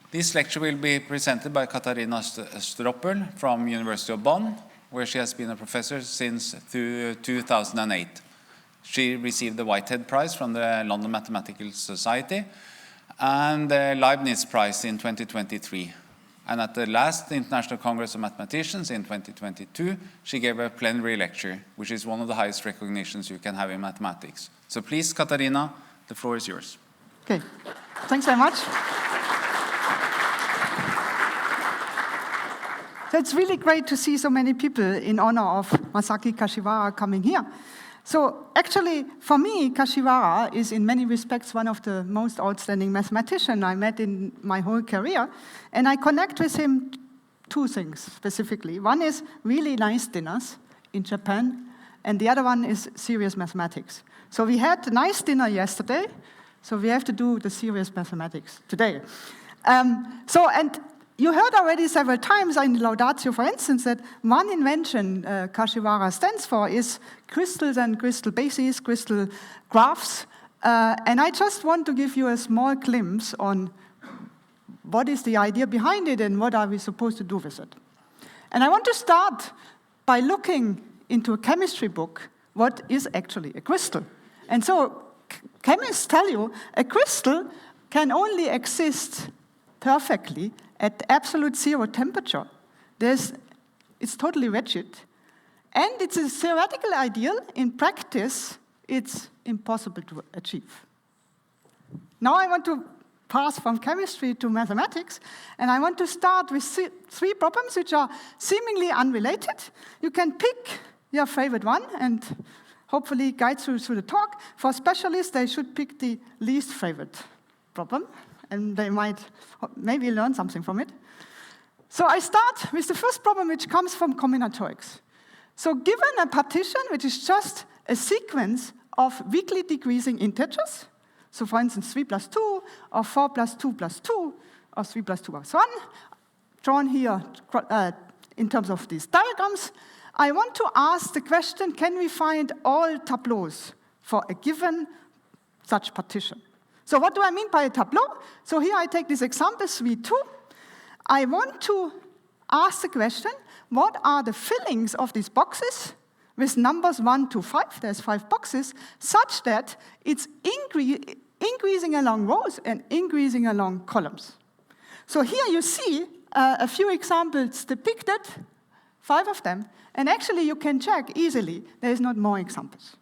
This lecture will be presented by Catharina Stroppel from University of Bonn, where she has been a professor since 2008. She received the Whitehead Prize from the London Mathematical Society and the Leibniz Prize in 2023. And at the last International Congress of Mathematicians in 2022, she gave a plenary lecture, which is one of the highest recognitions you can have in mathematics. So please, Catharina, the floor is yours. Okay, thanks very much. So it's really great to see so many people in honor of Masaki Kashiwara coming here. So actually, for me, Kashiwara is in many respects one of the most outstanding mathematicians I met in my whole career. And I connect with him two things specifically. One is really nice dinners in Japan, and the other one is serious mathematics. So we had a nice dinner yesterday, so we have to do the serious mathematics today. And you heard already several times in the Laudatio, for instance, that one invention Kashiwara stands for is crystals and crystal bases, crystal graphs. And I just want to give you a small glimpse on what is the idea behind it and what are we supposed to do with it. And I want to start by looking into a chemistry book, what is actually a crystal. And so chemists tell you a crystal can only exist perfectly at absolute zero temperature. It's totally rigid. And it's a theoretical ideal. In practice, it's impossible to achieve. Now I want to pass from chemistry to mathematics, and I want to start with three problems which are seemingly unrelated. You can pick your favorite one and hopefully guide through the talk. For specialists, they should pick the least favorite problem, and they might maybe learn something from it. So I start with the first problem, which comes from combinatorics. So given a partition, which is just a sequence of weakly decreasing integers, so for instance 3 plus 2, or 4 plus 2 plus 2, or 3 plus 2 plus 1, drawn here in terms of these diagrams, I want to ask the question, can we find all tableaus for a given such partition? So what do I mean by a tableau? So here I take this example, 3, 2. I want to ask the question, what are the fillings of these boxes with numbers 1 to 5, there's 5 boxes, such that it's increasing along rows and increasing along columns. So here you see a few examples depicted, 5 of them, and actually you can check easily, there is not more examples.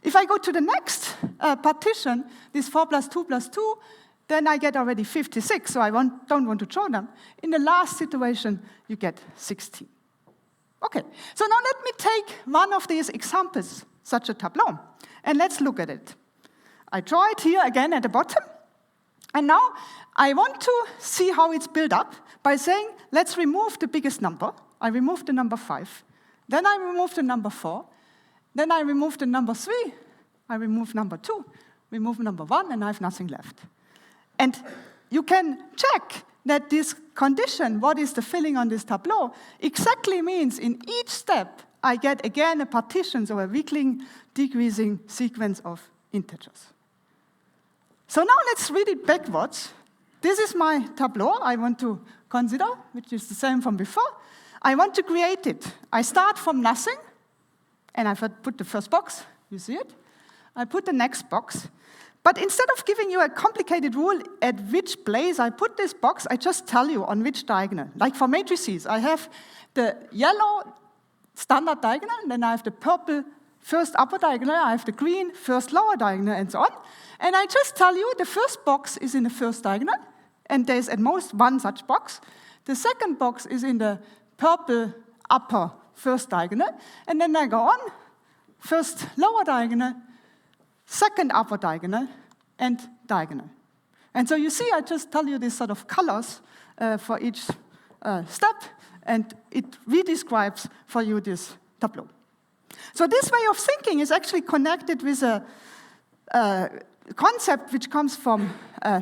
If I go to the next partition, this 4 plus 2 plus 2, then I get already 56, so I don't want to draw them. In the last situation, you get 16. Okay, so now let me take one of these examples, such a tableau, and let's look at it. I draw it here again at the bottom, and now I want to see how it's built up by saying, let's remove the biggest number. I remove the number 5, then I remove the number 4, then I remove the number 3, I remove number 2, remove number 1, and I have nothing left. And you can check that this condition, what is the filling on this tableau, exactly means in each step I get again a partition, so a weakly decreasing sequence of integers. So now let's read it backwards. This is my tableau I want to consider, which is the same from before. I want to create it. I start from nothing, and I put the first box, you see it. I put the next box. But instead of giving you a complicated rule at which place I put this box, I just tell you on which diagonal. Like for matrices, I have the yellow standard diagonal, then I have the purple first upper diagonal, I have the green first lower diagonal, and so on. And I just tell you the first box is in the first diagonal, and there's at most one such box. The second box is in the purple upper first diagonal, and then I go on, first lower diagonal, second upper diagonal, and diagonal. And so you see, I just tell you these sort of colors for each step, and it redescribes for you this tableau. So this way of thinking is actually connected with a concept which comes from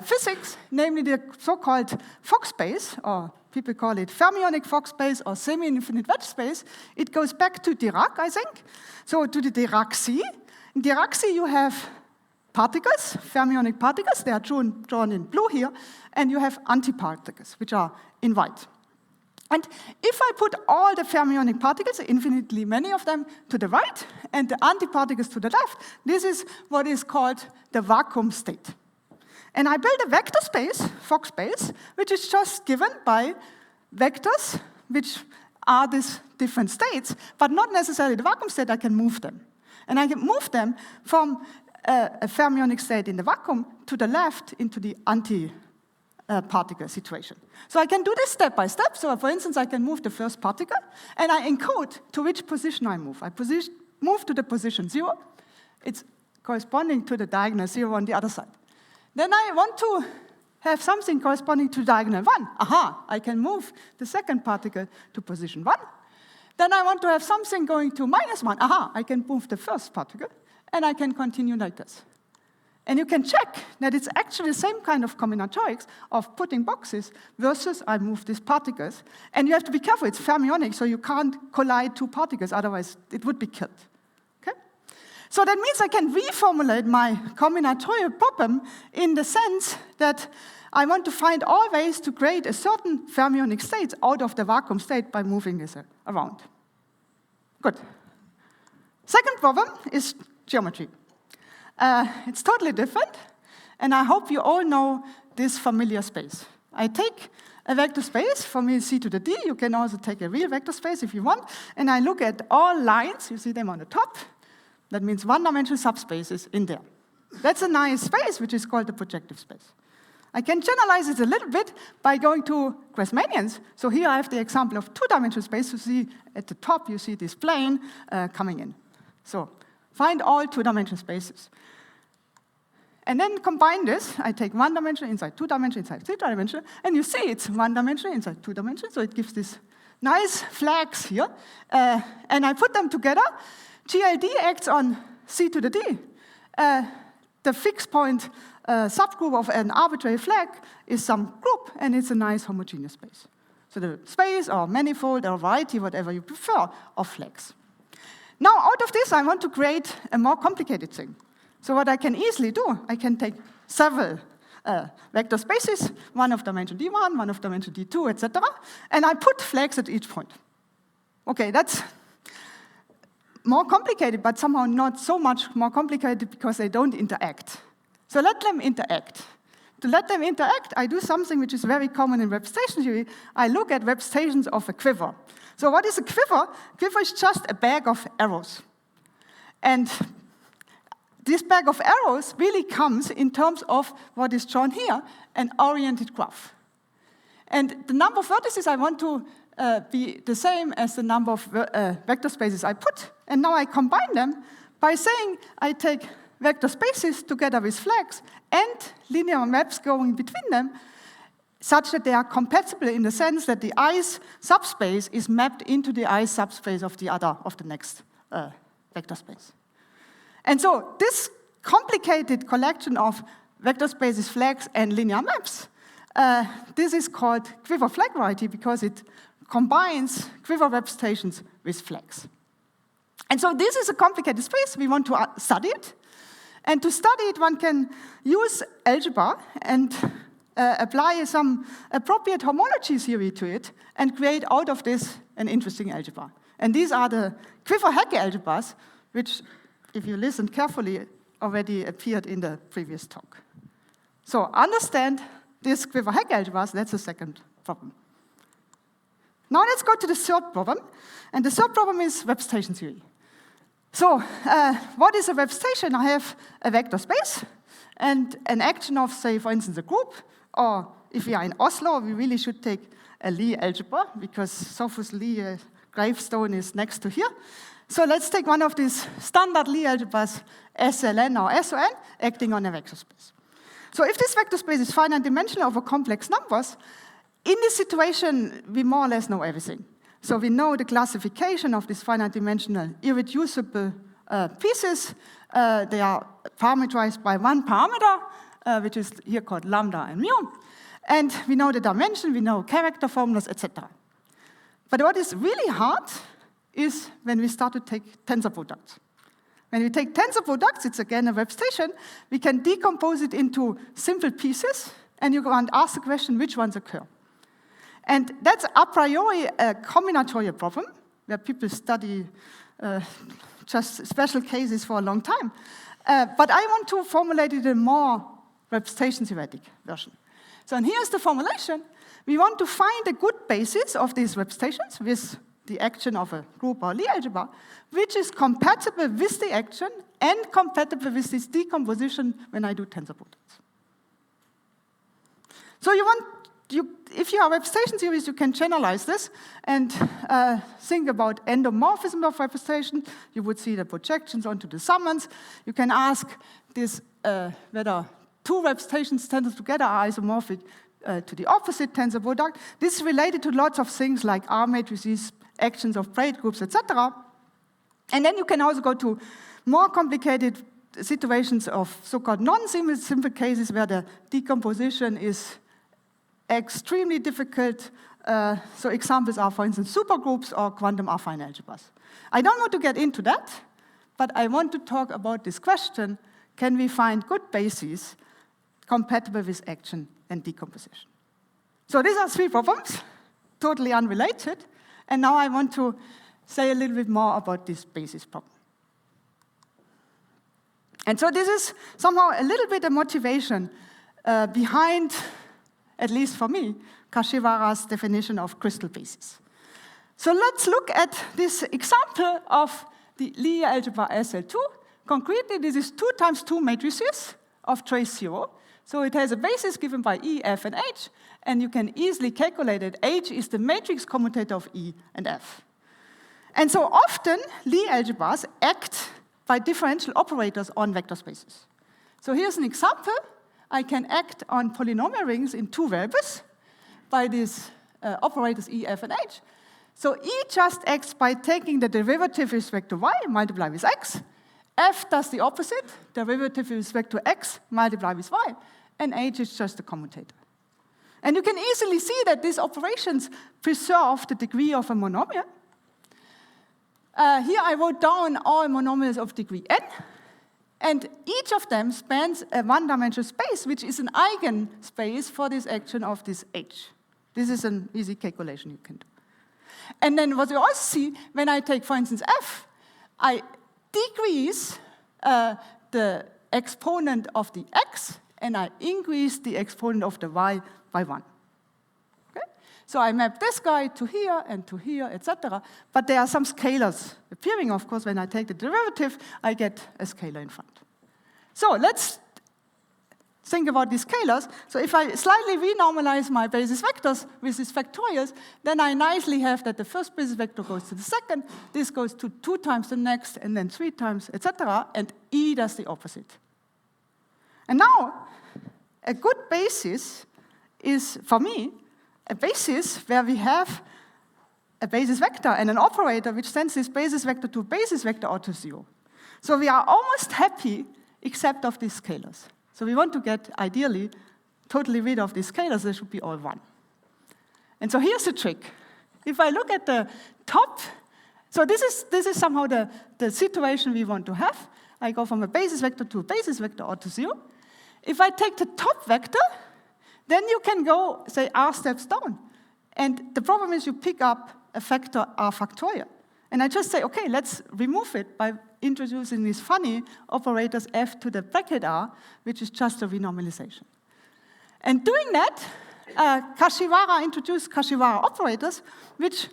physics, namely the so-called Fock space, or people call it fermionic Fock space or semi-infinite wedge space. It goes back to Dirac, I think. So to the Dirac sea. In Dirac sea, you have particles, fermionic particles. They are drawn in blue here. And you have antiparticles, which are in white. And if I put all the fermionic particles, infinitely many of them, to the right, and the antiparticles to the left, this is what is called the vacuum state. And I build a vector space, Fock space, which is just given by vectors, which are these different states, but not necessarily the vacuum state. I can move them. And I can move them from a fermionic state in the vacuum to the left into the anti-particle situation. So I can do this step by step. So for instance, I can move the first particle, and I encode to which position I move. I move to the position 0. It's corresponding to the diagonal 0 on the other side. Then I want to have something corresponding to diagonal 1. Aha, I can move the second particle to position 1. Then I want to have something going to -1. Aha, I can move the first particle, and I can continue like this. And you can check that it's actually the same kind of combinatorics of putting boxes versus I move these particles. And you have to be careful, it's fermionic, so you can't collide two particles, otherwise it would be killed. Okay? So that means I can reformulate my combinatorial problem in the sense that I want to find all ways to create a certain fermionic state out of the vacuum state by moving this around. Good. Second problem is geometry. It's totally different, and I hope you all know this familiar space. I take a vector space, for me C to the D. You can also take a real vector space if you want, and I look at all lines. You see them on the top. That means one-dimensional subspaces in there. That's a nice space, which is called the projective space. I can generalize it a little bit by going to Grassmannians. So here I have the example of two-dimensional space. You see at the top, you see this plane coming in. So find all two-dimensional spaces. And then combine this. I take one dimension inside two dimension inside three dimension, and you see it's one dimension inside two dimensions, so it gives this nice flags here. And I put them together. GLD acts on C to the D. The fixed point subgroup of an arbitrary flag is some group, and it's a nice homogeneous space. So the space or manifold or variety, whatever you prefer, of flags. Now, out of this, I want to create a more complicated thing. So what I can easily do, I can take several vector spaces, one of dimension D1, one of dimension D2, etc., and I put flags at each point. Okay, that's more complicated, but somehow not so much more complicated because they don't interact. So let them interact. To let them interact, I do something which is very common in representation theory. I look at representations of a quiver. So what is a quiver? Quiver is just a bag of arrows. And this bag of arrows really comes in terms of what is shown here, an oriented graph. And the number of vertices I want to be the same as the number of vector spaces I put. And now I combine them by saying I take vector spaces together with flags and linear maps going between them such that they are compatible in the sense that the i's subspace is mapped into the i's subspace of the next vector space. And so this complicated collection of vector spaces, flags, and linear maps, this is called quiver flag variety because it combines quiver representations with flags. And so this is a complicated space. We want to study it. And to study it, one can use algebra and apply some appropriate homology theory to it and create out of this an interesting algebra. And these are the Quiver-Hecke algebras, which, if you listen carefully, already appeared in the previous talk. So understand this Quiver-Hecke algebras. That's the second problem. Now let's go to the third problem. And the third problem is representation theory. So what is a representation? I have a vector space and an action of, say, for instance, a group. Or if we are in Oslo, we really should take a Lie algebra because Sophus Lie gravestone is next to here. So let's take one of these standard Lie algebras, SLN or SON, acting on a vector space. So if this vector space is finite dimensional over complex numbers, in this situation, we more or less know everything. So we know the classification of these finite dimensional irreducible pieces. They are parameterized by one parameter, which is here called lambda and mu. And we know the dimension, we know character formulas, etc. But what is really hard is when we start to take tensor products. When we take tensor products, it's again a web station, we can decompose it into simple pieces, and you can ask the question which ones occur. And that's a priori a combinatorial problem, where people study just special cases for a long time. But I want to formulate it in a more web station theoretic version. So and here's the formulation. We want to find a good basis of these web stations with the action of a group or Lie algebra, which is compatible with the action and compatible with this decomposition when I do tensor products. So if you have web station theories, you can generalize this and think about endomorphism of web station. You would see the projections onto the summons. You can ask this whether two web stations tensor together are isomorphic to the opposite tensor product. This is related to lots of things like R matrices, actions of braid groups, etc. And then you can also go to more complicated situations of so-called non-simple cases where the decomposition is extremely difficult. So examples are, for instance, supergroups or quantum affine algebras. I don't want to get into that, but I want to talk about this question: can we find good bases compatible with action and decomposition? So these are three problems, totally unrelated. And now I want to say a little bit more about this basis problem. And so this is somehow a little bit a motivation behind, at least for me, Kashiwara's definition of crystal basis. So let's look at this example of the Lie algebra SL2. Concretely, this is 2 times 2 matrices of trace 0. So it has a basis given by E, F, and H, and you can easily calculate that H is the matrix commutator of E and F. And so often, Lie algebras act by differential operators on vector spaces. So here's an example. I can act on polynomial rings in 2 variables by these operators E, F, and H. So E just acts by taking the derivative with respect to y, multiply with x. F does the opposite, derivative with respect to x, multiply with y. And H is just the commutator. And you can easily see that these operations preserve the degree of a monomial. Here I wrote down all monomials of degree n, and each of them spans a one-dimensional space, which is an eigenspace for this action of this H. This is an easy calculation you can do. And then what you also see, when I take, for instance, F, I decrease the exponent of the x, and I increase the exponent of the y by 1. Okay? So I map this guy to here and to here, etc. But there are some scalars appearing, of course. When I take the derivative, I get a scalar in front. So let's think about these scalars. So if I slightly renormalize my basis vectors with these factorials, then I nicely have that the first basis vector goes to the second, this goes to 2 times the next, and then 3 times, etc. And E does the opposite. And now, a good basis is, for me, a basis where we have a basis vector and an operator which sends this basis vector to basis vector or to 0. So we are almost happy except of these scalars. So we want to get, ideally, totally rid of these scalars. They should be all 1. And so here's the trick. If I look at the top, so this is somehow the situation we want to have. I go from a basis vector to a basis vector or to 0. If I take the top vector, then you can go, say, r steps down. And the problem is you pick up a factor r factorial. And I just say, okay, let's remove it by introducing these funny operators f to the bracket r, which is just a renormalization. And doing that, Kashiwara introduced Kashiwara operators, which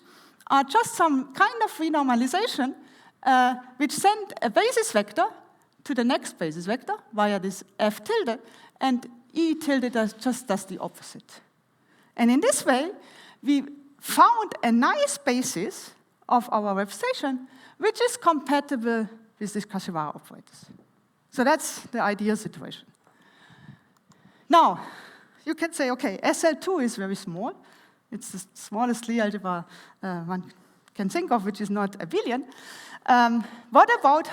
are just some kind of renormalization, which send a basis vector to the next basis vector via this f tilde, and E tilde just does the opposite. And in this way, we found a nice basis of our web station, which is compatible with these Kashiwara operators. So that's the ideal situation. Now, you can say, okay, SL2 is very small. It's the smallest Lie algebra one can think of, which is not abelian. What about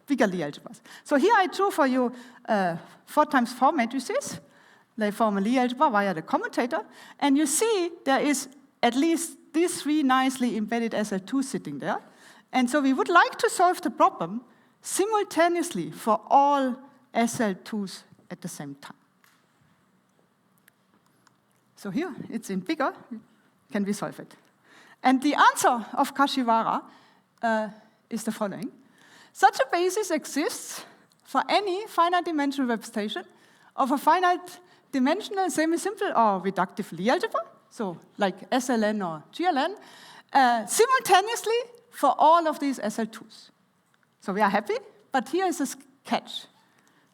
bigger Lie algebras? So here I drew for you 4 times 4 matrices. They form a Lie algebra via the commutator. And you see there is at least these 3 nicely embedded SL2 sitting there. And so we would like to solve the problem simultaneously for all SL2s at the same time. So here, it's in bigger. Can we solve it? And the answer of Kashiwara is the following. Such a basis exists for any finite-dimensional representation of a finite-dimensional semi-simple or reductive Lie algebra, so like SLN or GLN, simultaneously for all of these SL2s. So we are happy, but here is a catch.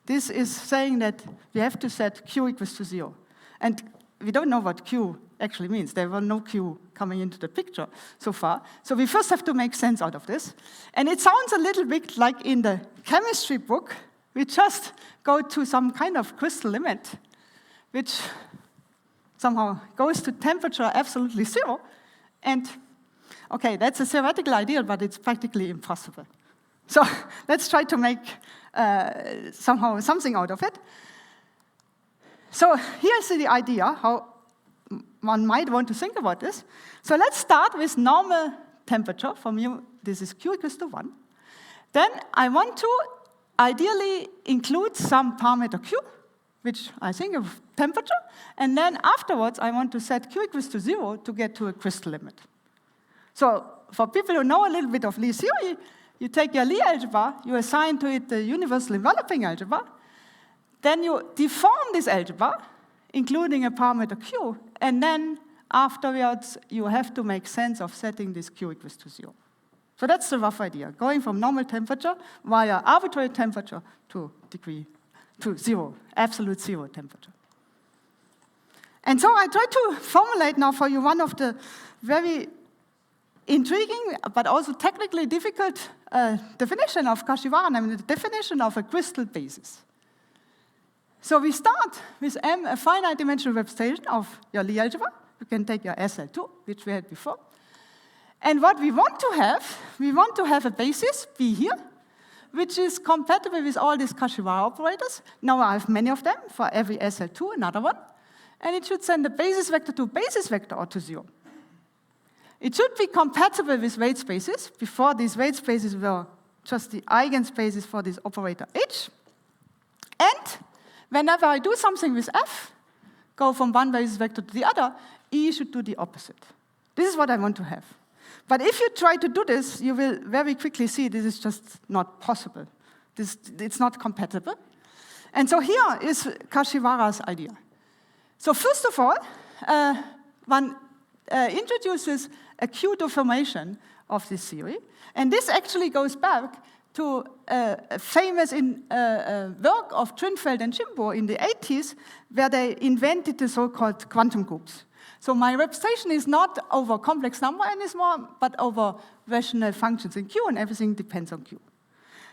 This is saying that we have to set Q equals to 0. And we don't know what Q actually means. There were no Q coming into the picture so far. So we first have to make sense out of this. And it sounds a little bit like in the chemistry book. We just go to some kind of crystal limit, which somehow goes to temperature absolutely 0. And okay, that's a theoretical ideal, but it's practically impossible. So let's try to make somehow something out of it. So here's the idea, how one might want to think about this. So let's start with normal temperature. For me, this is Q equals to 1. Then I want to ideally include some parameter Q, which I think of temperature. And then afterwards, I want to set Q equals to 0 to get to a crystal limit. So for people who know a little bit of Lie theory, you take your Lie algebra, you assign to it the universal enveloping algebra, then you deform this algebra, including a parameter Q, and then afterwards, you have to make sense of setting this Q equals to 0. So that's the rough idea, going from normal temperature via arbitrary temperature to 0, absolute 0 temperature. And so I try to formulate now for you one of the very intriguing, but also technically difficult definition of Kashiwara, I mean the definition of a crystal basis. So we start with M, a finite dimensional representation of your Lie algebra. You can take your SL2, which we had before. And what we want to have a basis, B here, which is compatible with all these Kashiwara operators. Now I have many of them, for every SL2, another one. And it should send a basis vector to basis vector or to 0. It should be compatible with weight spaces. Before, these weight spaces were just the eigenspaces for this operator H. And whenever I do something with F, go from one basis vector to the other, E should do the opposite. This is what I want to have. But if you try to do this, you will very quickly see this is just not possible. It's not compatible. And so here is Kashiwara's idea. So first of all, one introduces a Q deformation of this theory. And this actually goes back to a famous work of Trinfeld and Jimbo in the 80s, where they invented the so-called quantum groups. So my representation is not over complex number anymore, but over rational functions in Q, and everything depends on Q.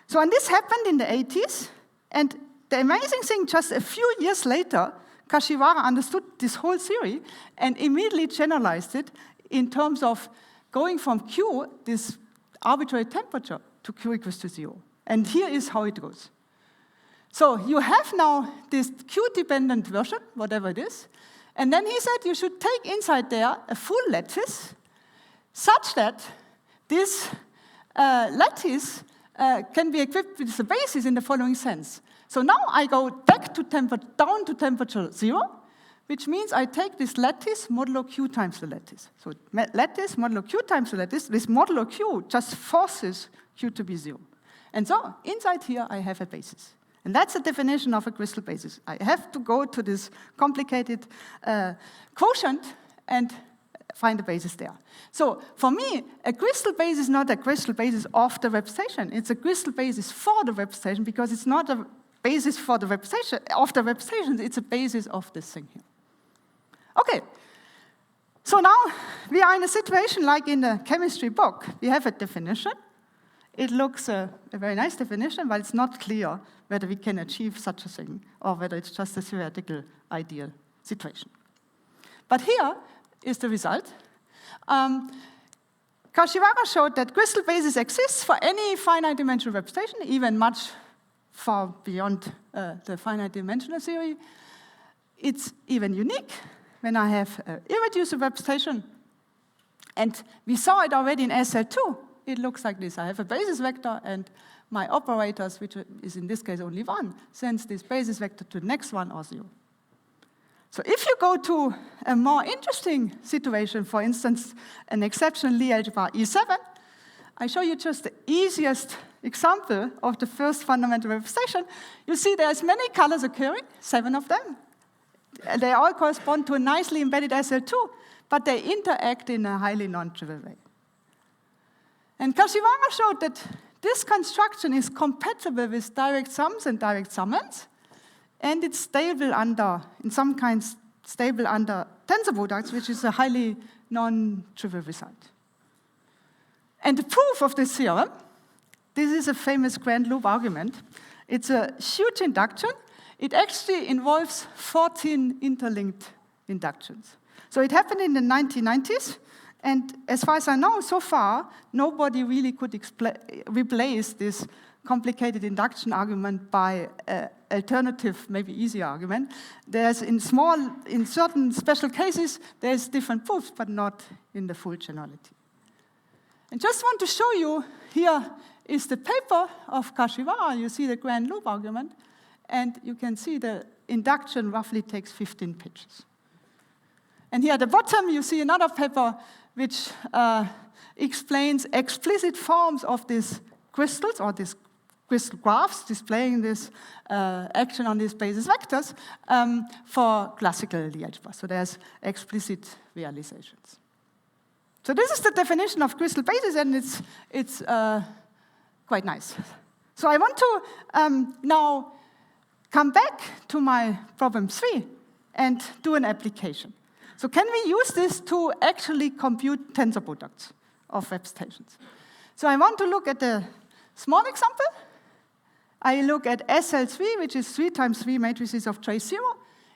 So and this happened in the 80s, and the amazing thing, just a few years later, Kashiwara understood this whole theory and immediately generalized it in terms of going from Q, this arbitrary temperature, to Q equals to 0. And here is how it goes. So you have now this Q-dependent version, whatever it is, and then he said you should take inside there a full lattice such that this lattice can be equipped with a basis in the following sense. So now I go back to down to temperature 0, which means I take this lattice modulo Q times the lattice. So lattice modulo Q times the lattice, this modulo Q just forces Q to be 0. And so inside here I have a basis. And that's the definition of a crystal basis. I have to go to this complicated quotient and find a basis there. So for me, a crystal basis is not a crystal basis of the representation. It's a crystal basis for the representation, because it's not a basis for the representation of the representation, it's a basis of this thing here. Okay, so now we are in a situation like in the chemistry book. We have a definition. It looks a very nice definition, but it's not clear whether we can achieve such a thing or whether it's just a theoretical ideal situation. But here is the result. Kashiwara showed that crystal basis exists for any finite dimensional representation, even much far beyond the finite dimensional theory. It's even unique when I have an irreducible representation. And we saw it already in SL2. It looks like this. I have a basis vector, and my operators, which is in this case only 1, sends this basis vector to the next one or 0. So if you go to a more interesting situation, for instance, an exceptional Lie algebra E7, I show you just the easiest example of the first fundamental representation. You see there's many colors occurring, 7 of them. They all correspond to a nicely embedded SL2, but they interact in a highly non-trivial way. And Kashiwara showed that this construction is compatible with direct sums and direct summands, and it's stable under, in some kinds, stable under tensor products, which is a highly non-trivial result. And the proof of this theorem, this is a famous grand loop argument. It's a huge induction. It actually involves 14 interlinked inductions. So it happened in the 1990s, and as far as I know, so far, nobody really could replace this complicated induction argument by an alternative, maybe easier argument. There's in certain special cases, there's different proofs, but not in the full generality. And just want to show you, here is the paper of Kashiwara. You see the grand loop argument, and you can see the induction roughly takes 15 pages. And here at the bottom, you see another paper which explains explicit forms of these crystals, or these crystal graphs displaying this action on these basis vectors for classical Lie algebra. So there's explicit realizations. So this is the definition of crystal basis, and it's quite nice. So I want to now come back to my problem 3 and do an application. So can we use this to actually compute tensor products of representations? So I want to look at a small example. I look at SL3, which is 3 times 3 matrices of trace 0.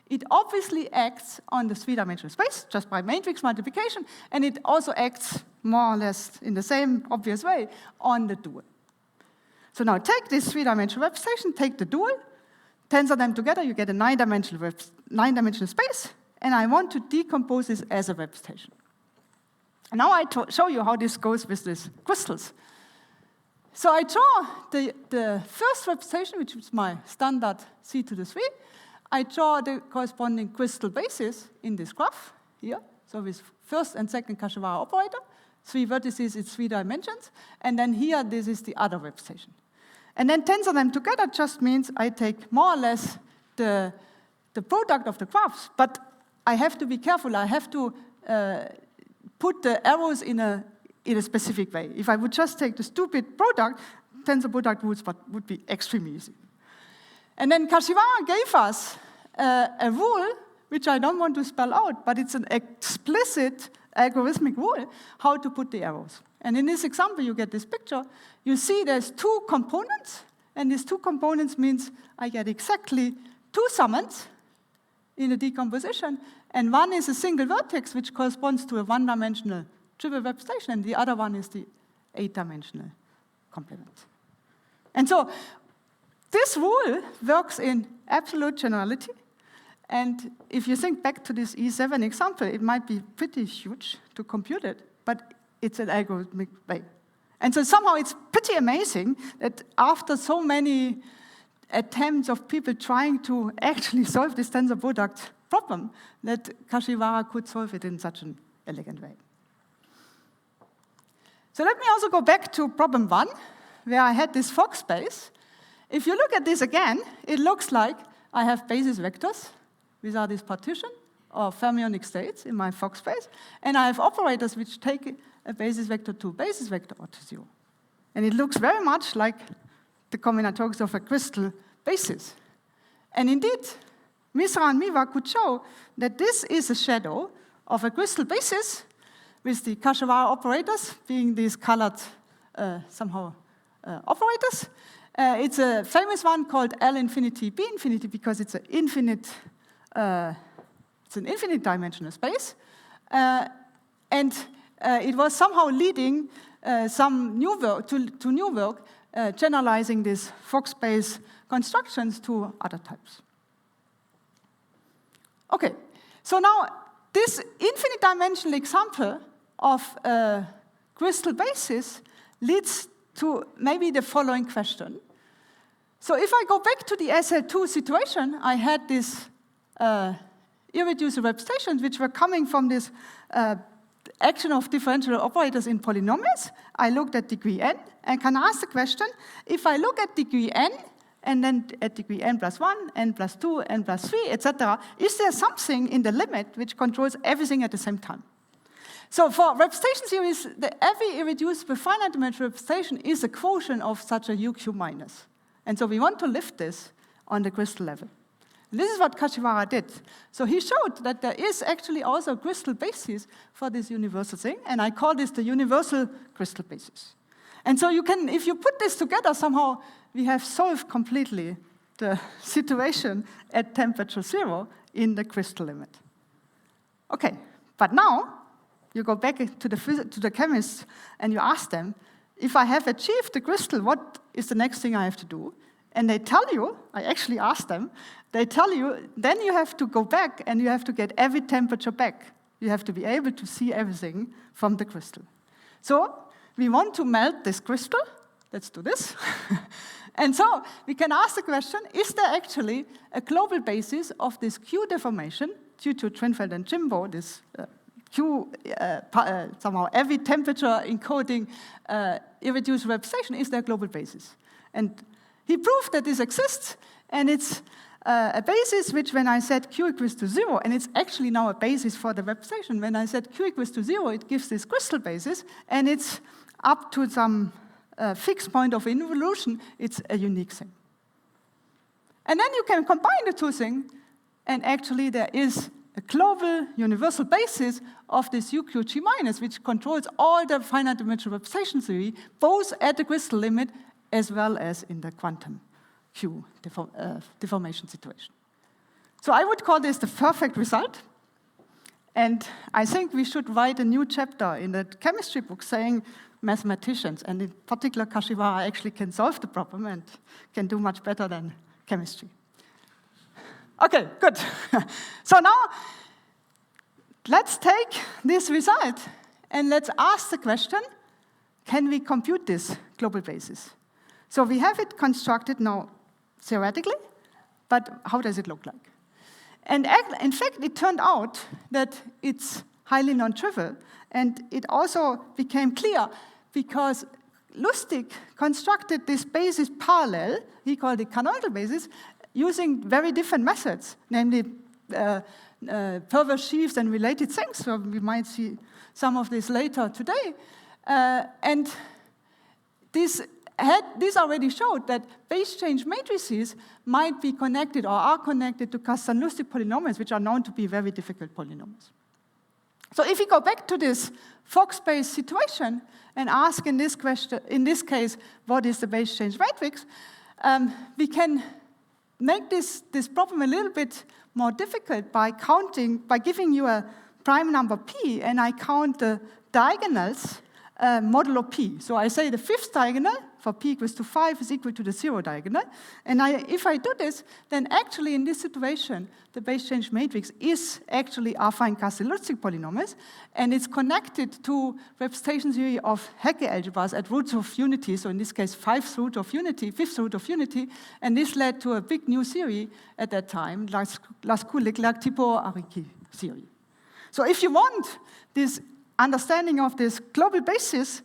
It obviously acts on the 3-dimensional space, just by matrix multiplication, and it also acts more or less in the same obvious way on the dual. So now take this 3-dimensional representation, take the dual, tensor them together, you get a 9-dimensional space, and I want to decompose this as a representation. And now I show you how this goes with these crystals. So I draw the first representation, which is my standard C to the 3. I draw the corresponding crystal basis in this graph here. So with first and second Kashiwara operator, 3 vertices, it's 3 dimensions. And then here, this is the other representation. And then tensor them together just means I take more or less the product of the graphs. But I have to be careful. I have to put the arrows in a specific way. If I would just take the stupid product, tensor product rules would be extremely easy. And then Kashiwara gave us a rule, which I don't want to spell out, but it's an explicit algorithmic rule, how to put the arrows. And in this example, you get this picture. You see there's 2 components, and these 2 components means I get exactly 2 summands in the decomposition, and one is a single vertex, which corresponds to a 1-dimensional trivial representation, and the other one is the 8-dimensional complement. And so this rule works in absolute generality, and if you think back to this E7 example, it might be pretty huge to compute it, but it's an algorithmic way. And so somehow it's pretty amazing that after so many attempts of people trying to actually solve this tensor product problem, that Kashiwara could solve it in such an elegant way. So let me also go back to problem 1, where I had this Fock space. If you look at this again, it looks like I have basis vectors. These are these partition or fermionic states in my Fock space. And I have operators which take a basis vector to basis vector or to 0. And it looks very much like the combinatorics of a crystal basis. And indeed, Misra and Miwa could show that this is a shadow of a crystal basis with the Kashiwara operators being these colored operators. It's a famous one called L infinity, B infinity, because it's an infinite dimensional space. And it was somehow leading some new work to new work, generalizing these Fock space constructions to other types. Okay, so now this infinite dimensional example of a crystal basis leads to maybe the following question. So if I go back to the SL2 situation, I had these irreducible representations which were coming from this action of differential operators in polynomials. I looked at degree n and can ask the question, if I look at degree n and then at degree n plus 1, n plus 2, n plus 3, etc., is there something in the limit which controls everything at the same time? So for representation series, every irreducible finite dimensional representation is a quotient of such a UQ minus. And so we want to lift this on the crystal level. And this is what Kashiwara did. So he showed that there is actually also a crystal basis for this universal thing, and I call this the universal crystal basis. And so you can, if you put this together somehow, we have solved completely the situation at temperature 0 in the crystal limit. Okay, but now you go back to the chemists and you ask them, if I have achieved the crystal, what is the next thing I have to do? And they tell you, I actually asked them, they tell you, then you have to go back and you have to get every temperature back. You have to be able to see everything from the crystal. So we want to melt this crystal. Let's do this. And so we can ask the question, is there actually a global basis of this Q deformation due to Trinfeld and Jimbo, this Q, somehow every temperature encoding irreducible representation, is there a global basis? And he proved that this exists, and it's a basis which, when I said Q equals to 0, and it's actually now a basis for the representation, when I said Q equals to 0, it gives this crystal basis, and it's up to some fixed point of involution, it's a unique thing. And then you can combine the two things, and actually there is a global universal basis of this UQG minus, which controls all the finite dimensional representation theory, both at the crystal limit as well as in the quantum Q deformation situation. So I would call this the perfect result. And I think we should write a new chapter in the chemistry book saying mathematicians, and in particular Kashiwara, actually can solve the problem and can do much better than chemistry. Okay, good. So now, let's take this result and let's ask the question, can we compute this global basis? So we have it constructed now theoretically, but how does it look like? And in fact, it turned out that it's highly non-trivial, and it also became clear because Lustig constructed this basis parallel, he called it canonical basis, using very different methods, namely perverse sheaves and related things. So we might see some of this later today. And this already showed that base change matrices might be connected or are connected to Kastan-Lustig polynomials, which are known to be very difficult polynomials. So if we go back to this Fock-space situation and ask in this case, what is the base change matrix, we can make this problem a little bit more difficult by giving you a prime number p, and I count the diagonals modulo p. So I say the fifth diagonal for p equals to 5 is equal to the 0 diagonal. And if I do this, then actually in this situation, the base change matrix is actually affine Kastan-Lustig polynomials, and it's connected to representation theory of Hecke algebras at roots of unity. So in this case, fifth root of unity, and this led to a big new theory at that time, Lascaux-Leclerc-Thibault-Arrighi theory. So if you want this understanding of this global basis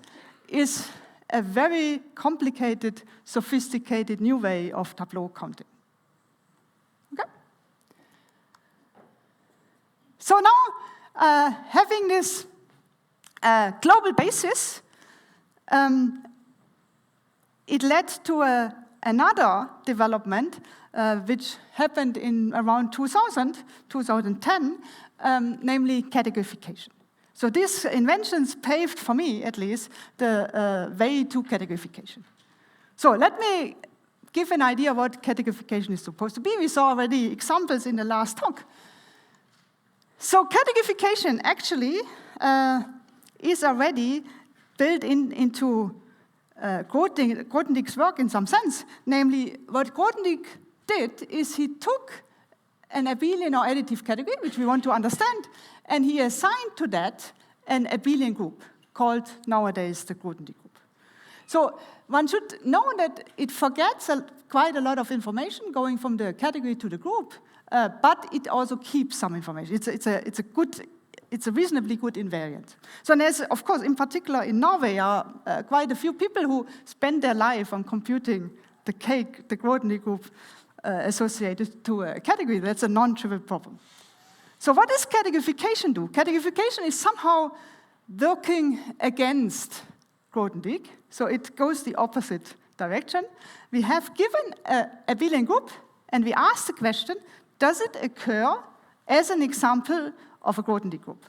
is a very complicated, sophisticated new way of tableau counting. Okay? So now, having this global basis, it led to another development which happened in around 2010, namely categorification. So these inventions paved, for me at least, the way to categorification. So let me give an idea what categorification is supposed to be. We saw already examples in the last talk. So categorification actually is already built into Grothendieck's work in some sense. Namely, what Grothendieck did is he took an abelian or additive category, which we want to understand, and he assigned to that an abelian group called nowadays the Grothendieck group. So one should know that it forgets quite a lot of information going from the category to the group, but it also keeps some information. It's a reasonably good invariant. So there's, of course, in particular in Norway, are quite a few people who spend their life on computing the Grothendieck group associated to a category. That's a non-trivial problem. So what does categorification do? Categorification is somehow working against Grothendieck, so it goes the opposite direction. We have given a abelian group, and we ask the question, does it occur as an example of a Grothendieck group?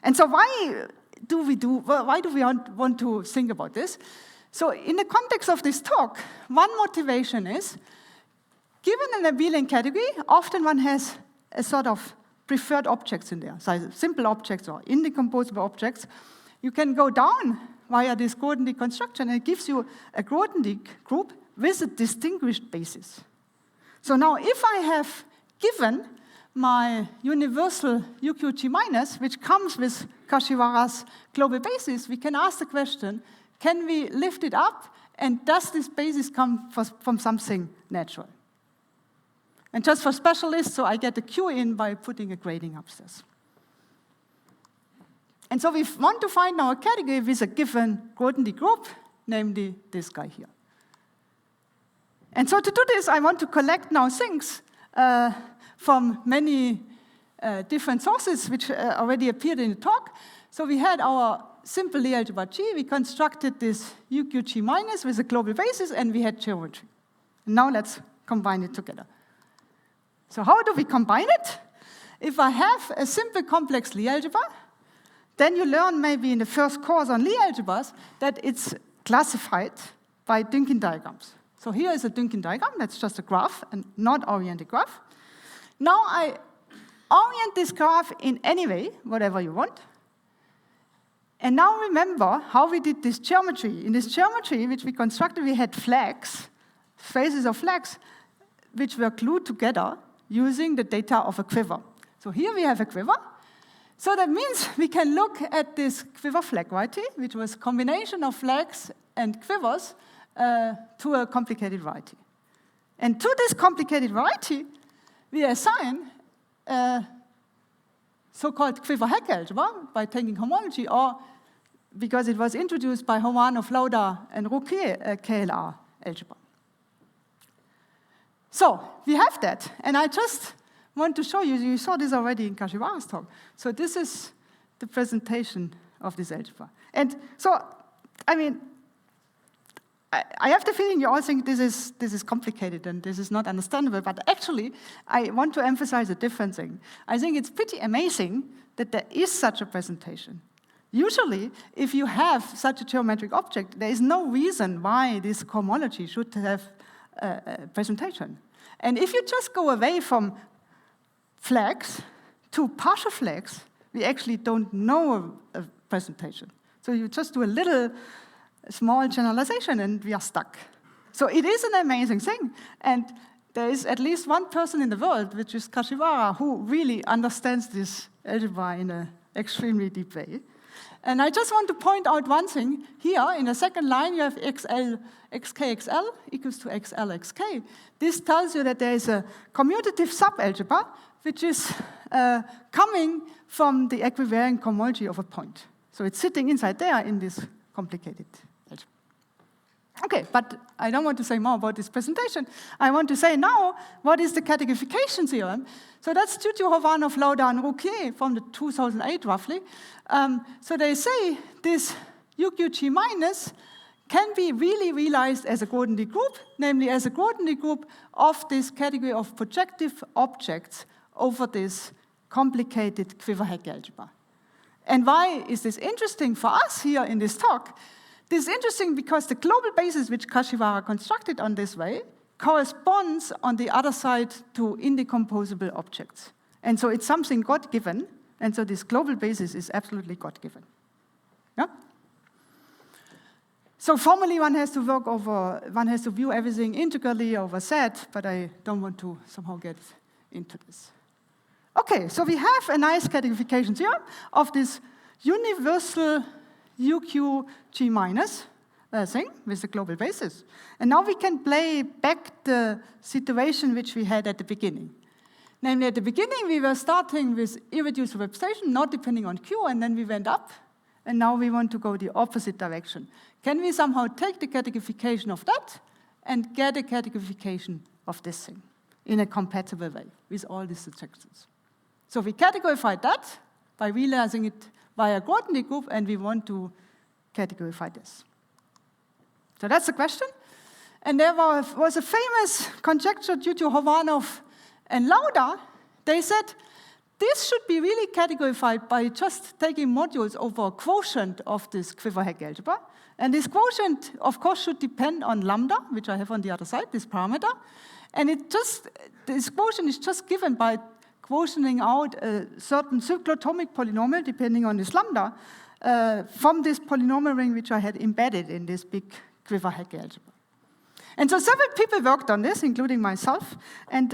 And so why do we want to think about this? So in the context of this talk, one motivation is, given an abelian category, often one has a sort of preferred objects in there, so simple objects or indecomposable objects. You can go down via this Grothendieck construction, and it gives you a Grothendieck group with a distinguished basis. So now if I have given my universal UQG minus, which comes with Kashiwara's global basis, we can ask the question, can we lift it up, and does this basis come from something natural? And just for specialists, so I get the Q in by putting a grading upstairs. And so we want to find now a category with a given Grothendieck group, namely this guy here. And so to do this, I want to collect now things from many different sources, which already appeared in the talk. So we had our simple Lie algebra G. We constructed this UQG minus with a global basis, and we had geometry. And now let's combine it together. So how do we combine it? If I have a simple complex Lie algebra, then you learn maybe in the first course on Lie algebras that it's classified by Dünkin diagrams. So here is a Dünkin diagram. That's just a graph, and not oriented graph. Now I orient this graph in any way, whatever you want. And now remember how we did this geometry. In this geometry, which we constructed, we had flags, phases of flags, which were glued together using the data of a quiver. So here we have a quiver. So that means we can look at this quiver flag variety, which was a combination of flags and quivers to a complicated variety. And to this complicated variety, we assign a so-called Quiver-Hecke algebra by taking homology, or because it was introduced by Romanov, Lauda, and Rouquet, a KLR algebra. So we have that, and I just want to show you, you saw this already in Kashiwara's talk. So this is the presentation of this algebra. And so, I mean, I have the feeling you all think this is complicated and this is not understandable, but actually, I want to emphasize a different thing. I think it's pretty amazing that there is such a presentation. Usually, if you have such a geometric object, there is no reason why this cohomology should have a presentation. And if you just go away from flags to partial flags, we actually don't know a presentation. So you just do a little small generalization and we are stuck. So it is an amazing thing. And there is at least one person in the world, which is Kashiwara, who really understands this algebra in an extremely deep way. And I just want to point out one thing. Here, in the second line, you have xl, xk, xl equals to xl, xk. This tells you that there is a commutative subalgebra, which is coming from the equivariant cohomology of a point. So it's sitting inside there in this complicated algebra. Okay, but I don't want to say more about this presentation. I want to say now, what is the categorification theorem? So that's due to Romanov, Lauda, and Rouquet from the 2008, roughly. So they say this UQG minus can be really realized as a Grothendieck group, namely as a Grothendieck group of this category of projective objects over this complicated Quiver-Hecke algebra. And why is this interesting for us here in this talk? This is interesting because the global basis which Kashiwara constructed on this way corresponds on the other side to indecomposable objects. And so it's something God-given, and so this global basis is absolutely God-given. Yeah? So formally one has to view everything integrally over Z, but I don't want to somehow get into this. Okay, so we have a nice categorification theorem of this universal UQG minus thing with the global basis. And now we can play back the situation which we had at the beginning. Namely, at the beginning, we were starting with irreducible representation, not depending on Q, and then we went up, and now we want to go the opposite direction. Can we somehow take the categorification of that and get a categorification of this thing in a compatible way with all these suggestions? So we categorified that by realizing it via coordinate group, and we want to categorify this. So that's the question. And there was a famous conjecture due to Hovanov and Lauda. They said, this should be really categorified by just taking modules over a quotient of this Quiver Hecke algebra. And this quotient, of course, should depend on lambda, which I have on the other side, this parameter. And this quotient is just given by quotienting out a certain cyclotomic polynomial, depending on this lambda, from this polynomial ring which I had embedded in this big Quiver Hecke algebra. And so several people worked on this, including myself, and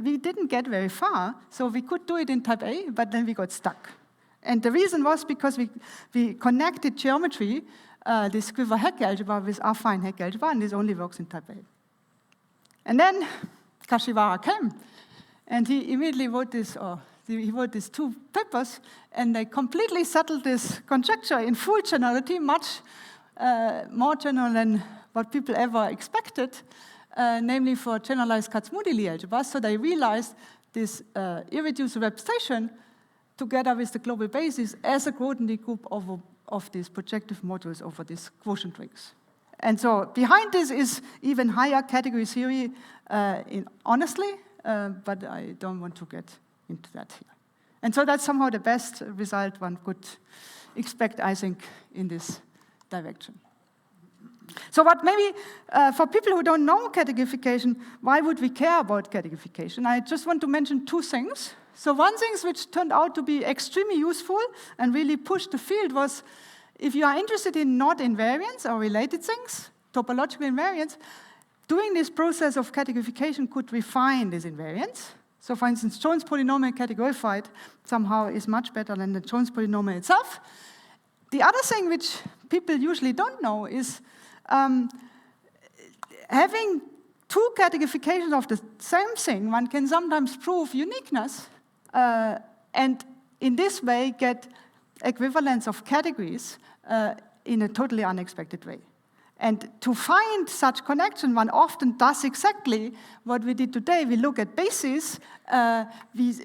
we didn't get very far. So we could do it in type A, but then we got stuck. And the reason was because we connected geometry, this Quiver Hecke algebra, with affine Hecke algebra, and this only works in type A. And then Kashiwara came, and he immediately wrote he wrote these two papers, and they completely settled this conjecture in full generality, much more general than what people ever expected, namely for generalized Kac-Moody algebras. So they realized this irreducible representation together with the global basis as a coordinate group of these projective modules over these quotient rings. And so behind this is even higher category theory, honestly, but I don't want to get into that here. And so that's somehow the best result one could expect, I think, in this direction. So what maybe, for people who don't know categorification, why would we care about categorification? I just want to mention two things. So one thing which turned out to be extremely useful and really pushed the field was, if you are interested in knot invariants or related things, topological invariants, doing this process of categorification could refine these invariants. So for instance, Jones polynomial categorified somehow is much better than the Jones polynomial itself. The other thing which people usually don't know is having two categorifications of the same thing, one can sometimes prove uniqueness, and in this way get equivalence of categories in a totally unexpected way. And to find such connection, one often does exactly what we did today. We look at bases, we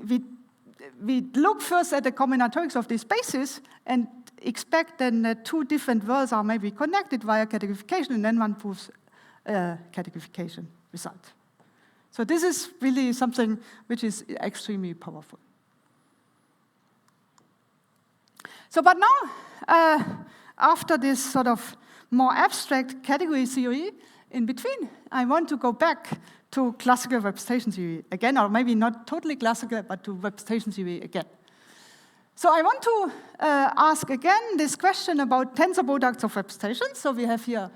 look first at the combinatorics of these bases and expect then that two different worlds are maybe connected via categorification, and then one proves a categorification result. So this is really something which is extremely powerful. So, but now, after this sort of more abstract category theory in between, I want to go back to classical representation theory again, or maybe not totally classical, but to representation theory again. So I want to ask again this question about tensor products of representations. So we have here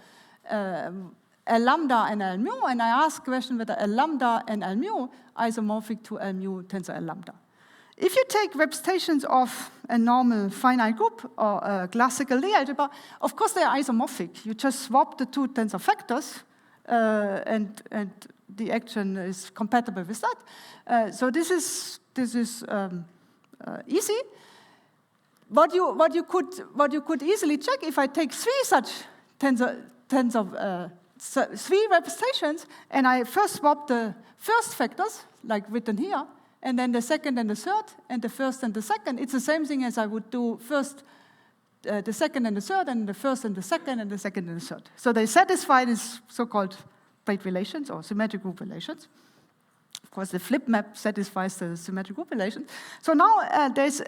L lambda and L mu, and I ask the question whether L lambda and L mu isomorphic to L mu tensor L lambda. If you take representations of a normal finite group or a classical Lie algebra, of course they are isomorphic. You just swap the two tensor factors, and the action is compatible with that. So this is easy. What you could easily check, if I take three such three representations, and I first swap the first factors, like written here, and then the second and the third, and the first and the second, it's the same thing as I would do first the second and the third, and the first and the second, and the second and the third. So they satisfy these so-called plate relations or symmetric group relations. Of course, the flip map satisfies the symmetric group relations. So now there's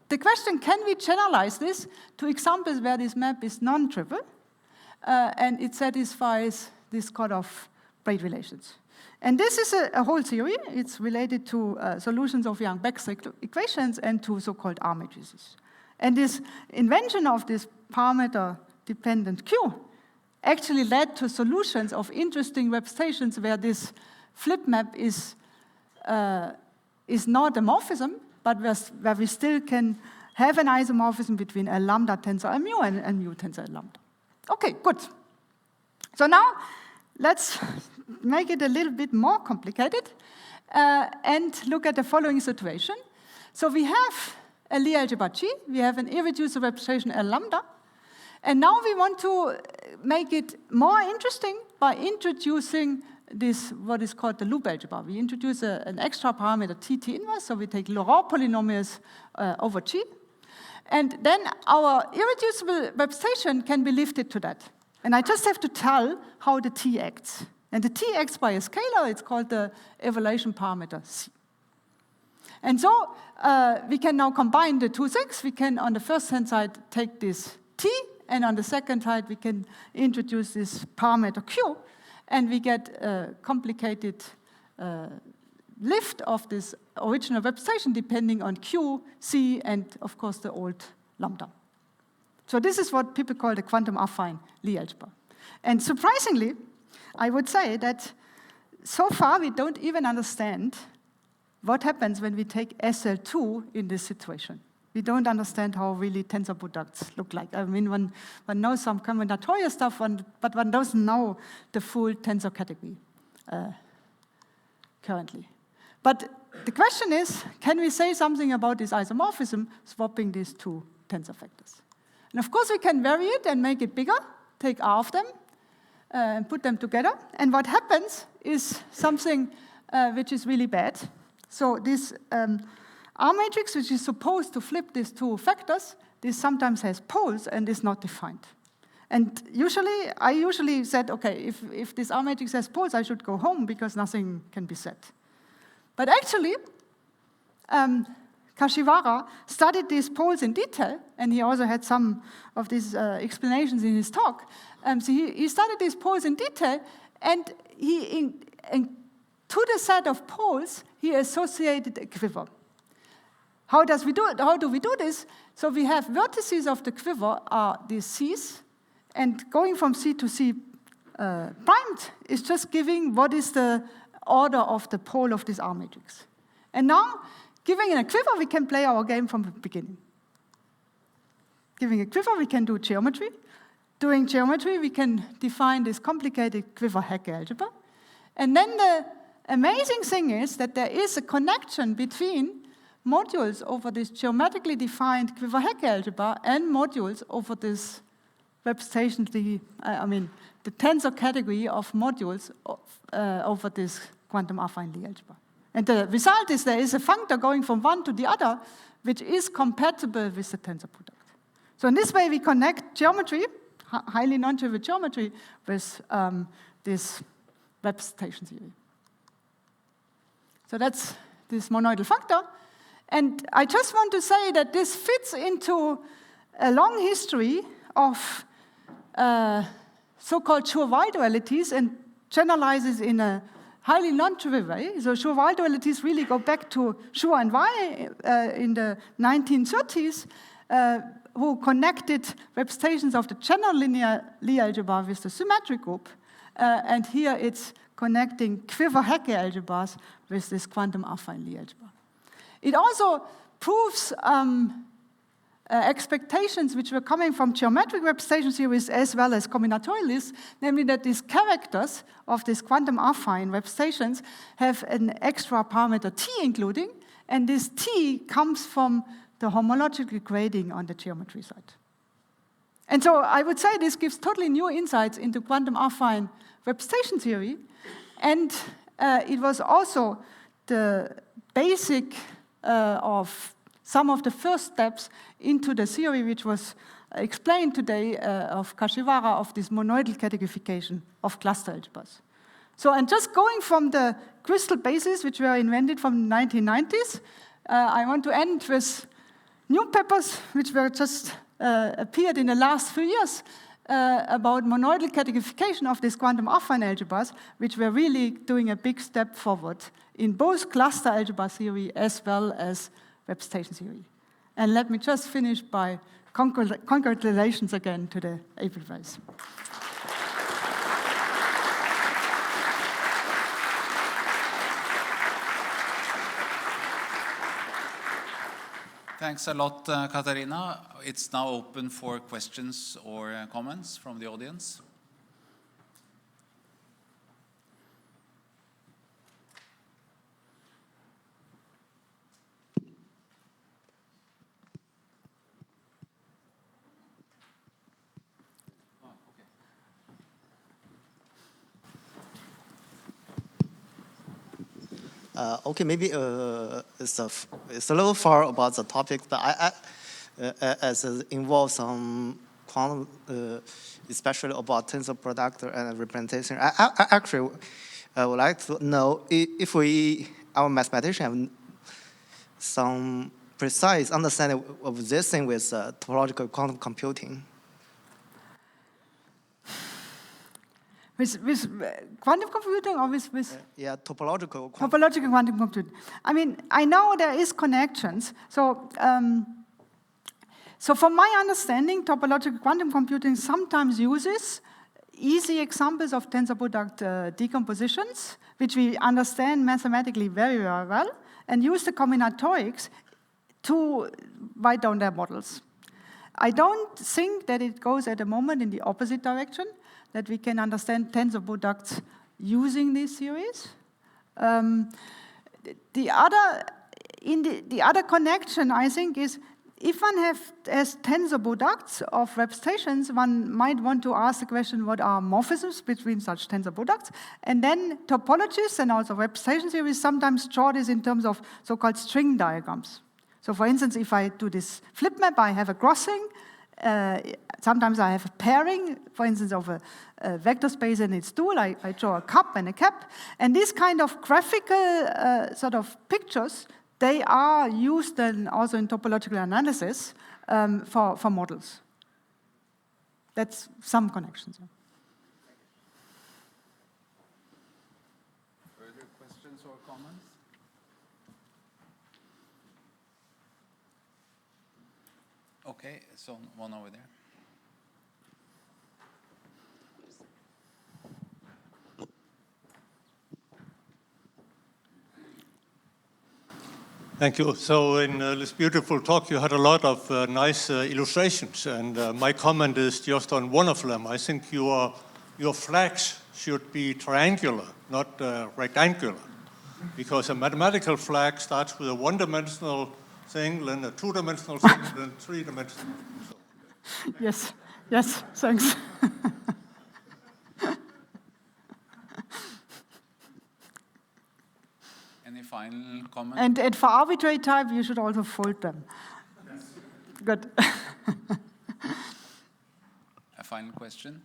the question, can we generalize this to examples where this map is non-triple, and it satisfies this kind of plate relations? And this is a whole theory. It's related to solutions of Yang-Beck's equations and to so-called R matrices. And this invention of this parameter-dependent Q actually led to solutions of interesting representations where this flip map is not a morphism, but where we still can have an isomorphism between L lambda tensor L mu and L mu tensor L lambda. Okay, good. So now, let's make it a little bit more complicated and look at the following situation. So we have a Lie algebra G, we have an irreducible representation L lambda, and now we want to make it more interesting by introducing this, what is called the loop algebra. We introduce an extra parameter T inverse, so we take Laurent polynomials over G, and then our irreducible representation can be lifted to that. And I just have to tell how the T acts. And the T acts by a scalar, it's called the evaluation parameter C. And so we can now combine the two things. We can, on the first hand side, take this T, and on the second side, we can introduce this parameter Q, and we get a complicated lift of this original representation depending on Q, C, and of course the old lambda. So this is what people call the quantum affine Lie algebra. And surprisingly, I would say that so far we don't even understand what happens when we take SL2 in this situation. We don't understand how really tensor products look like. I mean, one knows some combinatorial stuff, but one doesn't know the full tensor category currently. But the question is, can we say something about this isomorphism, swapping these two tensor factors? And of course, we can vary it and make it bigger, take R of them, and put them together. And what happens is something which is really bad. So this R matrix, which is supposed to flip these two factors, this sometimes has poles and is not defined. And I usually said, okay, if this R matrix has poles, I should go home because nothing can be said. But actually, Kashiwara studied these poles in detail, and he also had some of these explanations in his talk. So he studied these poles in detail, and to the set of poles, he associated a quiver. How do we do this? So we have vertices of the quiver are these C's, and going from C to C primed is just giving what is the order of the pole of this R matrix. And now, giving a quiver, we can play our game from the beginning. Giving a quiver, we can do geometry. Doing geometry, we can define this complicated Quiver-Hecke algebra. And then the amazing thing is that there is a connection between modules over this geometrically defined Quiver-Hecke algebra and modules over this representation, the tensor category of modules over this quantum affine Lie algebra. And the result is there is a functor going from one to the other, which is compatible with the tensor product. So in this way, we connect geometry, highly non-trivial geometry, with this representation theory. So that's this monoidal functor. And I just want to say that this fits into a long history of so-called Schur-Weyl dualities and generalizes in a highly non-trivial way. So Schur-Weyl dualities really go back to Schur and Weil in the 1930s, who connected representations of the general linear Lie algebra with the symmetric group. And here it's connecting Quiver-Hecke algebras with this quantum affine Lie algebra. It also proves expectations which were coming from geometric representation theories as well as combinatorials, namely that these characters of these quantum affine representations have an extra parameter T including, and this T comes from the homological grading on the geometry side. And so I would say this gives totally new insights into quantum affine representation theory, and it was also the basic of some of the first steps into the theory which was explained today of Kashiwara of this monoidal categorification of cluster algebras. So, and just going from the crystal bases which were invented from the 1990s, I want to end with new papers which were just appeared in the last few years about monoidal categorification of these quantum affine algebras, which were really doing a big step forward in both cluster algebra theory as well as representation theory. And let me just finish by congratulations again to the Abel Prize. Thanks a lot, Catharina. It's now open for questions or comments from the audience. Okay, maybe it's a little far about the topic, but as it involves some quantum, especially about tensor product and representation. I actually would like to know if our mathematicians have some precise understanding of this thing with topological quantum computing. With quantum computing or with yeah, topological quantum computing. I mean, I know there is connections. So, so from my understanding, topological quantum computing sometimes uses easy examples of tensor product decompositions, which we understand mathematically very, very well, and use the combinatorics to write down their models. I don't think that it goes at the moment in the opposite direction, that we can understand tensor products using these theories. The other connection, I think, is if one has tensor products of representations, one might want to ask the question, what are morphisms between such tensor products? And then topologists and also representation theories sometimes draw this in terms of so-called string diagrams. So for instance, if I do this flip map, I have a crossing. Sometimes I have a pairing, for instance, of a vector space and its dual. I draw a cup and a cap. And these kind of graphical sort of pictures, they are used then also in topological analysis for models. That's some connections. Further questions or comments? Okay, so one over there. Thank you. So in this beautiful talk, you had a lot of nice illustrations, and my comment is just on one of them. I think your flags should be triangular, not rectangular, because a mathematical flag starts with a one-dimensional thing, then a two-dimensional thing, then three-dimensional. So. Yes, thanks. Any final comment? And for arbitrary type, you should also fold them. Yes. Good. A final question?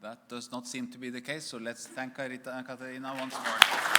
That does not seem to be the case, so let's thank Catharina once more.